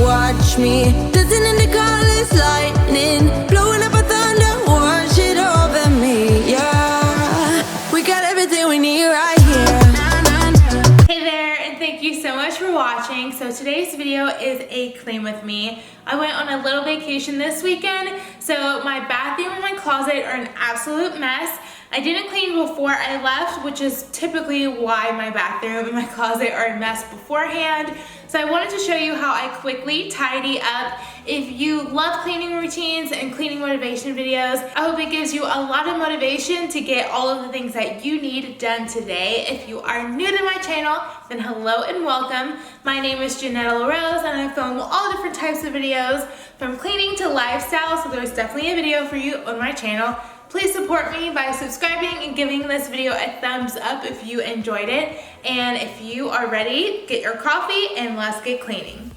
watch me. Dancing in the colors, lightning, blowing up a thunder, watch it over me. Yeah, we got everything we need right here. Hey there, and thank you so much for watching. So today's video is a clean with me. I went on a little vacation this weekend, so my bathroom and my closet are an absolute mess. I didn't clean before I left, which is typically why my bathroom and my closet are a mess beforehand. So I wanted to show you how I quickly tidy up. If you love cleaning routines and cleaning motivation videos, I hope it gives you a lot of motivation to get all of the things that you need done today. If you are new to my channel, then hello and welcome. My name is Janetta LaRose, and I film all different types of videos from cleaning to lifestyle, so there's definitely a video for you on my channel. Please support me by subscribing and giving this video a thumbs up if you enjoyed it. And if you are ready, get your coffee and let's get cleaning.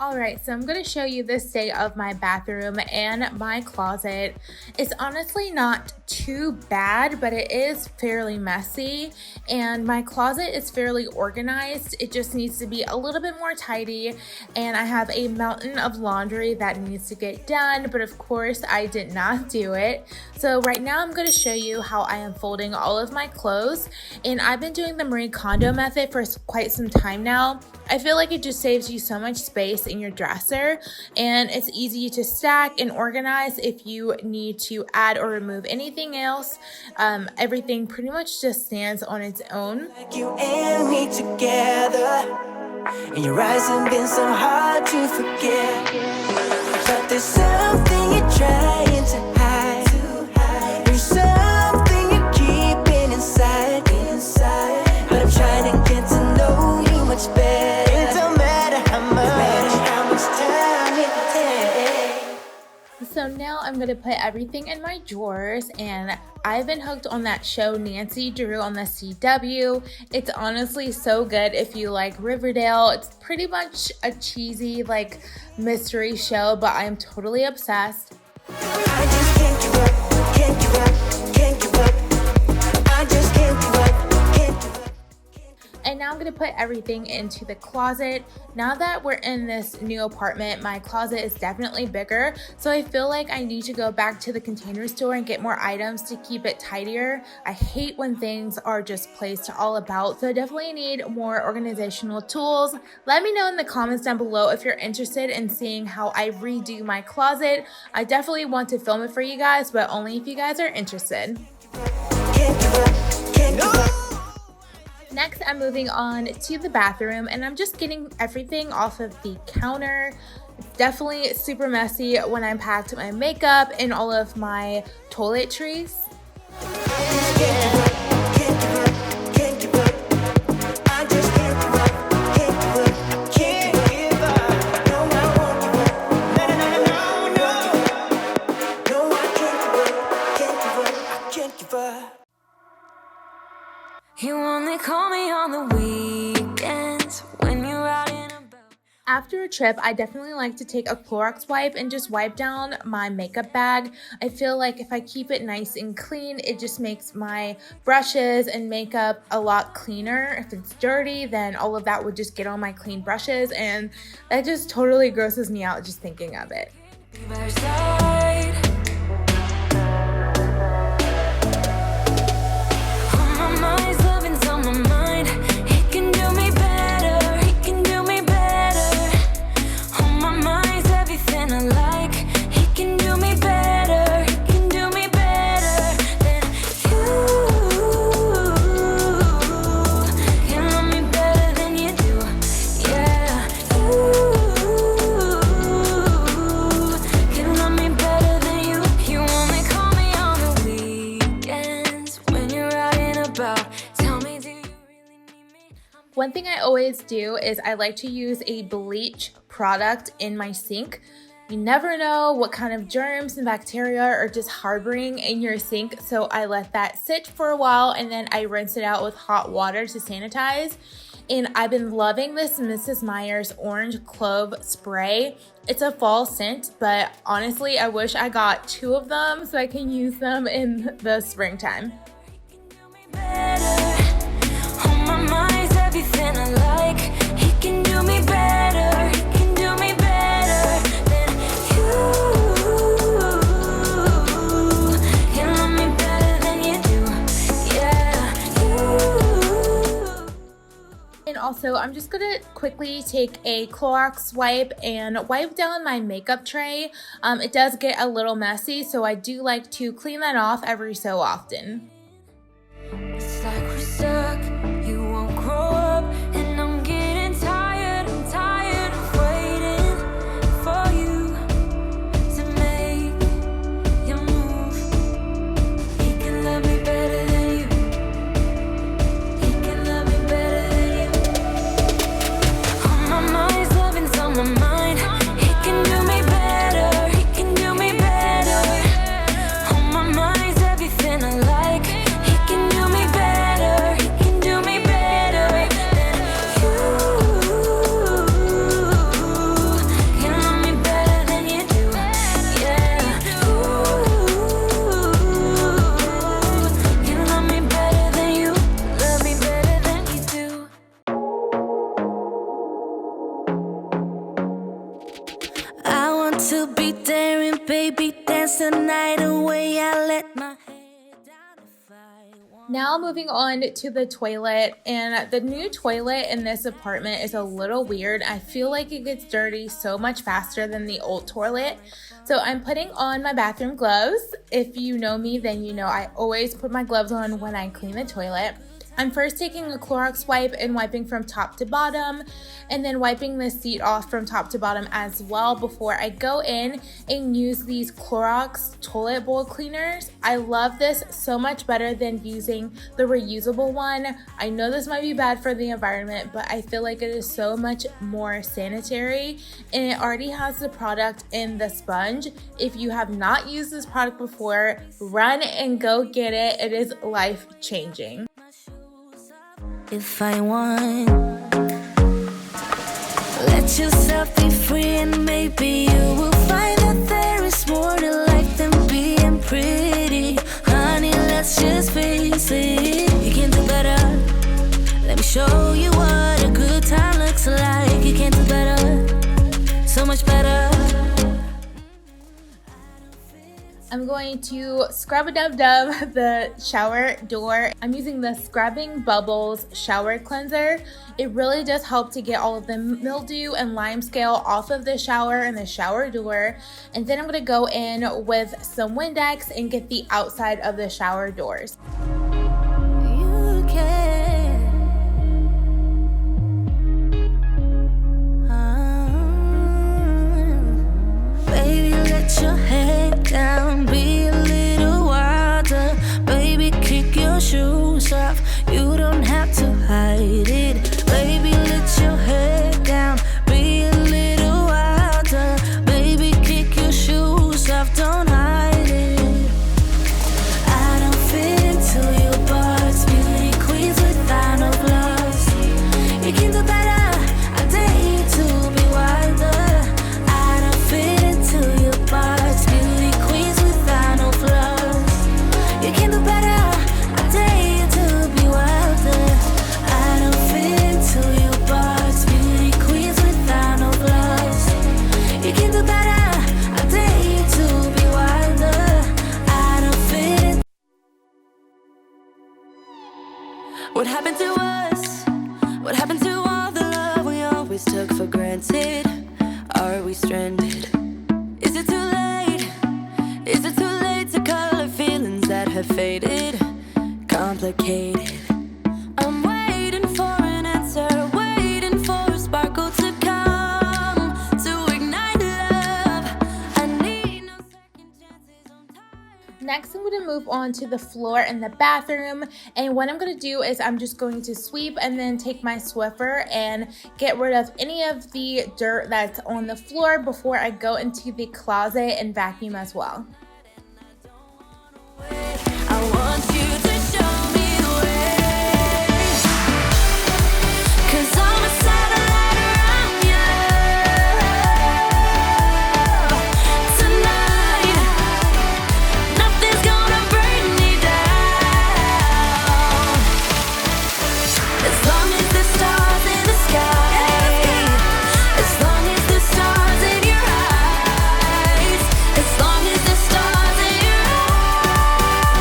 Alright, so I'm going to show you the state of my bathroom and my closet. It's honestly not too bad, but it is fairly messy, and my closet is fairly organized. It just needs to be a little bit more tidy, and I have a mountain of laundry that needs to get done, but of course I did not do it. So right now I'm going to show you how I am folding all of my clothes, and I've been doing the Marie Kondo method for quite some time now. I feel like it just saves you so much space in your dresser, and it's easy to stack and organize if you need to add or remove anything else. Everything pretty much just stands on its own. Like you and me together, and your eyes have been so hard to forget, but there's something you're trying to hide. There's something you're keeping inside, but I'm trying to get to know you much better. It don't matter how much time it takes. So now I'm going to put everything in my drawers, and I've been hooked on that show Nancy Drew on the CW. It's honestly so good if you like Riverdale. It's pretty much a cheesy like mystery show, but I'm totally obsessed. I just can't give up, can't give up, can't give up. I just can't give up, can't give up. And now I'm going to put everything into the closet. Now that we're in this new apartment, my closet is definitely bigger, so I feel like I need to go back to the Container Store and get more items to keep it tidier. I hate when things are just placed all about, so I definitely need more organizational tools. Let me know in the comments down below if you're interested in seeing how I redo my closet. I definitely want to film it for you guys, but only if you guys are interested. Can't give up, can't give up. Next, I'm moving on to the bathroom, and I'm just getting everything off of the counter. It's definitely super messy when I packed my makeup and all of my toiletries. You only call me on the weekends when you're out and about. After a trip, I definitely like to take a Clorox wipe and just wipe down my makeup bag. I feel like if I keep it nice and clean, it just makes my brushes and makeup a lot cleaner. If it's dirty, then all of that would just get on my clean brushes, and that just totally grosses me out just thinking of it. Be by your side. On my mind's loving's on my mind. He can do me better, he can do me better. On my mind's everything I like. He can do me better, he can do me better than you. Can love me better than you do, yeah. You can love me better than you. You only call me on the weekends when you're out and about. Tell me, do you really need me? One thing I always do is I like to use a bleach product in my sink. You never know what kind of germs and bacteria are just harboring in your sink, so I let that sit for a while and then I rinse it out with hot water to sanitize. And I've been loving this Mrs. Meyer's orange clove spray. It's a fall scent, but honestly, I wish I got 2 of them so I can use them in the springtime. On my mind's everything I like. He can do me better, he can do me better. I'm just gonna quickly take a Clorox wipe and wipe down my makeup tray. It does get a little messy, so I do like to clean that off every so often. It's like we're stuck, you won't grow up, and I'm getting tired, I'm tired of waiting for you to make your move. He can love me better than you. He can love me better than you. On my mind's loving's on my mind. He can do me better, he can do me better. On my mind's everything I like. He can do me better, he can do me better than you. He love me better than you do, yeah. He love me better than you, love me better than you do. I want to be there and baby dance the night away. I let my head down if I want. Now moving on to the toilet, and the new toilet in this apartment is a little weird. I feel like it gets dirty so much faster than the old toilet. So I'm putting on my bathroom gloves. If you know me, then you know I always put my gloves on when I clean the toilet. I'm first taking a Clorox wipe and wiping from top to bottom, and then wiping the seat off from top to bottom as well before I go in and use these Clorox toilet bowl cleaners. I love this so much better than using the reusable one. I know this might be bad for the environment, but I feel like it is so much more sanitary, and it already has the product in the sponge. If you have not used this product before, run and go get it. It is life-changing. If I want, let yourself be free, and maybe you will find that there is more to life than being pretty. Honey, let's just face it, you can do better. Let me show you what a good time looks like. You can do better, so much better. I'm going to scrub-a-dub-dub the shower door. I'm using the Scrubbing Bubbles shower cleanser. It really does help to get all of the mildew and lime scale off of the shower and the shower door. And then I'm gonna go in with some Windex and get the outside of the shower doors. You can. Baby, let your head down, be a little wilder. Baby, kick your shoes off, you don't have to hide it. Baby, let your head down, be a little wilder. Baby, kick your shoes off, don't hide it. I don't fit into your bars, beauty queens without no flaws. You can do better, I dare you to be wilder. I don't fit into your bars, beauty queens without no flaws. You can do better, I dare you to be wilder. I don't fit into your bars, beauty queens without no flaws. You can do better, I dare you to be wilder. I don't fit in. What happened to us? What happened to all the love we always took for granted? Are we stranded? Is it too late? Is it too late to color feelings that have faded? Complicated. I'm waiting for an answer, waiting for a sparkle to come to ignite love. I need no second chances on time. Next, I'm going to move on to the floor in the bathroom, and what I'm going to do is I'm just going to sweep and then take my Swiffer and get rid of any of the dirt that's on the floor before I go into the closet and vacuum as well. I want you to show me the way, 'cause I'm a satellite around you. Tonight, nothing's gonna bring me down. As long as the stars in the sky, as long as the stars in your eyes, as long as the stars in your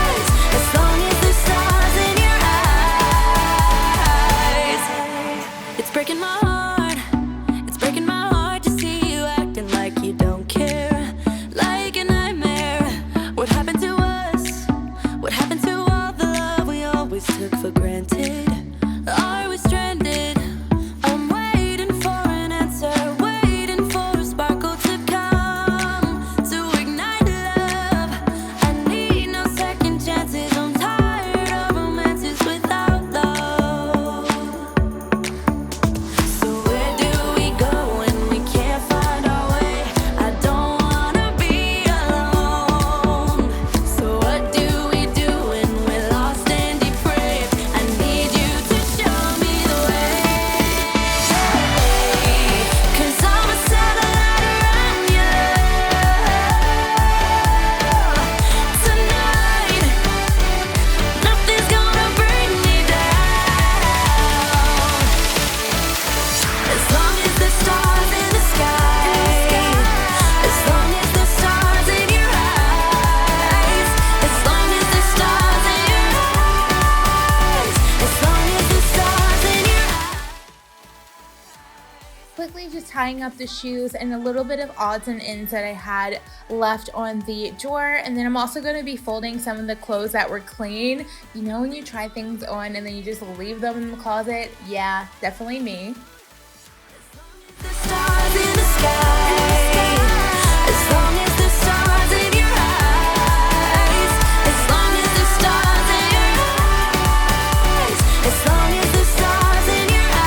eyes, as long tying up the shoes and a little bit of odds and ends that I had left on the drawer. And then I'm also going to be folding some of the clothes that were clean. You know when you try things on and then you just leave them in the closet? Yeah, definitely me. The stars in the sky, as long as the stars in your eyes, as long as the stars in your eyes, as long as the stars in your eyes.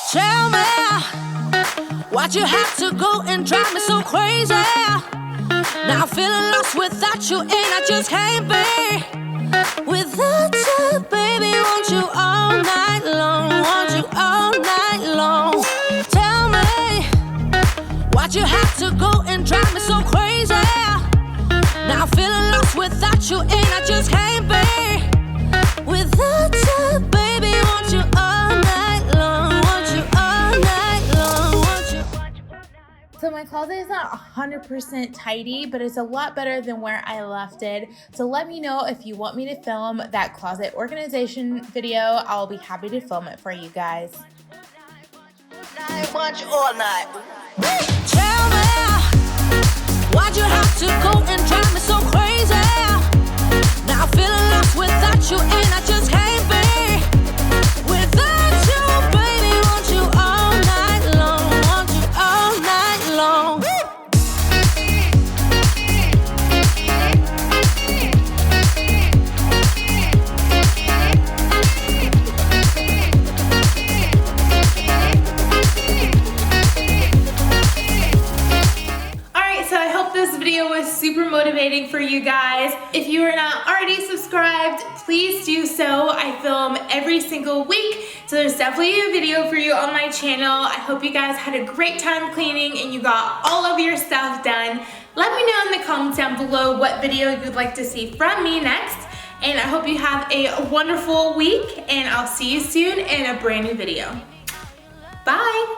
Tell me why'd you have to go and drive me so crazy? Now I'm feeling lost without you, and I just can't be without you, baby. Want you all night long, want you all night long. Tell me why'd you have to go and drive me so crazy? Now I'm feeling lost without you, and I just can't be without you, baby. Want you all night long, want you all night long, want you. So my closet is not 100% tidy, but it's a lot better than where I left it. So let me know if you want me to film that closet organization video. I'll be happy to film it for you guys. I want you all night. Tell me why'd you have to go and drive me so crazy? Now I'm feeling lost without you, and I just can't be without you, baby. Want you all night long, want you all night long. Alright, so I hope this video was super motivating for you guys. If you are not already subscribed, please do so. I film every single week, so there's definitely a video for you on my channel. I hope you guys had a great time cleaning and you got all of your stuff done. Let me know in the comments down below what video you'd like to see from me next. And I hope you have a wonderful week, and I'll see you soon in a brand new video. Bye!